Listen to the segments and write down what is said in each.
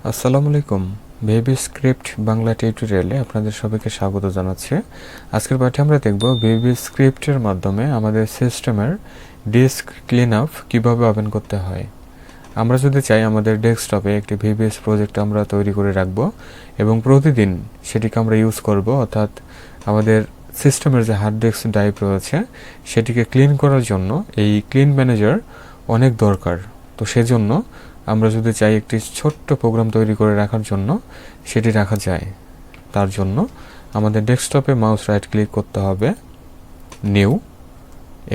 আসসালামু আলাইকুম। VBScript বাংলা টিউটোরিয়ালে আপনাদের সবাইকে স্বাগত জানাচ্ছি। আজকের পাঠে আমরা দেখব VBScript-এর মাধ্যমে আমাদের সিস্টেমের ডিস্ক ক্লিন আপ কীভাবে ওপেন করতে হয়। আমরা যদি চাই আমাদের ডেস্কটপে একটি VBS প্রজেক্ট আমরা তৈরি করে রাখব এবং প্রতিদিন সেটিকে আমরা ইউজ করব, অর্থাৎ আমাদের সিস্টেমের যে হার্ড ডিস্ক ড্রাইভ রয়েছে সেটিকে ক্লিন করার জন্য এই ক্লিন ম্যানেজার অনেক দরকার। তো সেজন্য আমরা যদি চাই একটি ছোট্ট প্রোগ্রাম তৈরি করে রাখার জন্য সেটি রাখা যায়। তার জন্য আমাদের ডেস্কটপে মাউস রাইট ক্লিক করতে হবে, নিউ,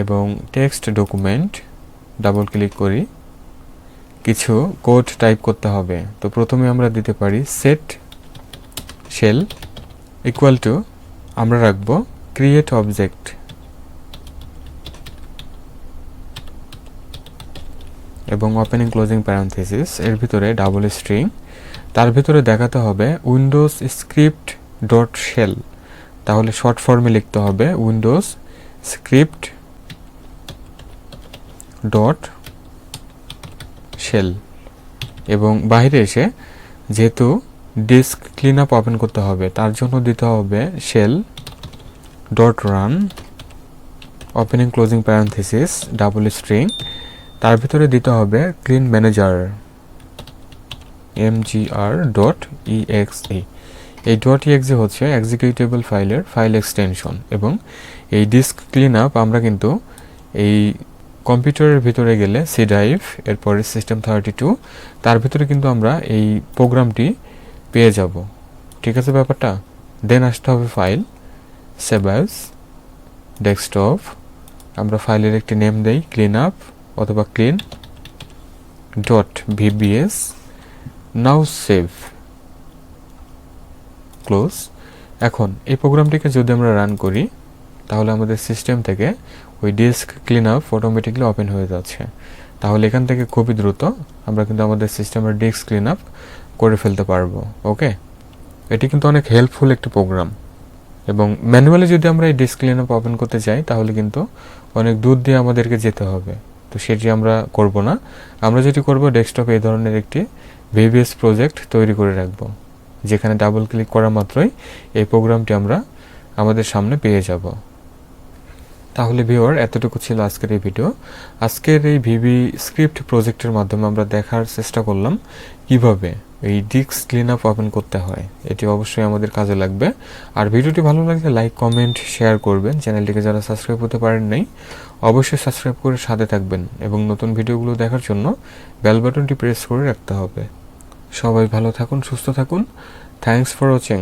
এবং টেক্সট ডকুমেন্ট ডাবল ক্লিক করি, কিছু কোড টাইপ করতে হবে। তো প্রথমে আমরা দিতে পারি সেট শেল ইকুয়াল টু, আমরা রাখব ক্রিয়েট অবজেক্ট এবং ওপেনিং ক্লোজিং প্যারেনথেসিস, এর ভিতরে ডাবল স্ট্রিং, তার ভিতরে দেখাতে হবে উইন্ডোজ স্ক্রিপ্ট ডট শেল। তাহলে শর্ট ফর্মে লিখতে হবে উইন্ডোজ স্ক্রিপ্ট ডট শেল, এবং বাইরে এসে যেহেতু ডিস্ক ক্লিন আপ ওপেন করতে হবে তার জন্য দিতে হবে shell dot run opening closing parenthesis double string, তার ভিতরে দিতে হবে ক্লিন ম্যানেজার mgr.exe। এই .exe হচ্ছে এক্সিকিউটেবল ফাইলের ফাইল এক্সটেনশন, এবং এই ডিস্ক ক্লিন আপ আমরা কিন্তু এই কম্পিউটারের ভিতরে গেলে সি ড্রাইভ, এরপরে সিস্টেম 32, তার ভিতরে কিন্তু আমরা এই প্রোগ্রামটি পেয়ে যাব। ঠিক আছে ব্যাপারটা? দেন আসতে হবে ফাইল, সেভ অ্যাজ, ডেস্কটপ, আমরা ফাইলের একটি নেম দেই ক্লিন আপ অথবা ক্লিন .vbs, নাও সেভ, ক্লোজ। এখন এই প্রোগ্রামটিকে যদি আমরা রান করি তাহলে আমাদের সিস্টেম থেকে ওই disk clean up automatically open হয়ে যাচ্ছে। তাহলে এখান থেকে খুবই দ্রুত আমরা কিন্তু আমাদের সিস্টেমের ডিস্ক ক্লিন আপ করে ফেলতে পারবো। ওকে, এটি কিন্তু অনেক হেল্পফুল একটি প্রোগ্রাম, এবং ম্যানুয়ালি যদি আমরা এই ডিস্ক ক্লিন আপ ওপেন করতে চাই তাহলে কিন্তু অনেক দূর দিয়ে আমাদেরকে যেতে হবে। তো সেটি আমরা করব না। আমরা যেটি করব, ডেস্কটপে এই ধরনের একটি VBS প্রজেক্ট তৈরি করে রাখব, যেখানে ডাবল ক্লিক করা মাত্রই এই প্রোগ্রামটি আমরা আমাদের সামনে পেয়ে যাব। তাহলে ভিউয়ার, এতটুকু ছিল আজকের এই ভিডিও। আজকের এই VBScript প্রজেক্টের মাধ্যমে আমরা দেখার চেষ্টা করলাম কিভাবে এই ডিস্ক ক্লিন আপ ওপেন করতে হয়। এটি অবশ্যই আমাদের কাজে লাগবে। আর ভিডিওটি ভালো লাগলে লাইক, কমেন্ট, শেয়ার করবেন। চ্যানেলটিকে যারা সাবস্ক্রাইব করতে পারেন নাই অবশ্যই সাবস্ক্রাইব করে সাথে থাকবেন, এবং নতুন ভিডিওগুলো দেখার জন্য বেল বাটনটি প্রেস করে রাখতে হবে। সবাই ভালো থাকুন, সুস্থ থাকুন। Thanks for watching.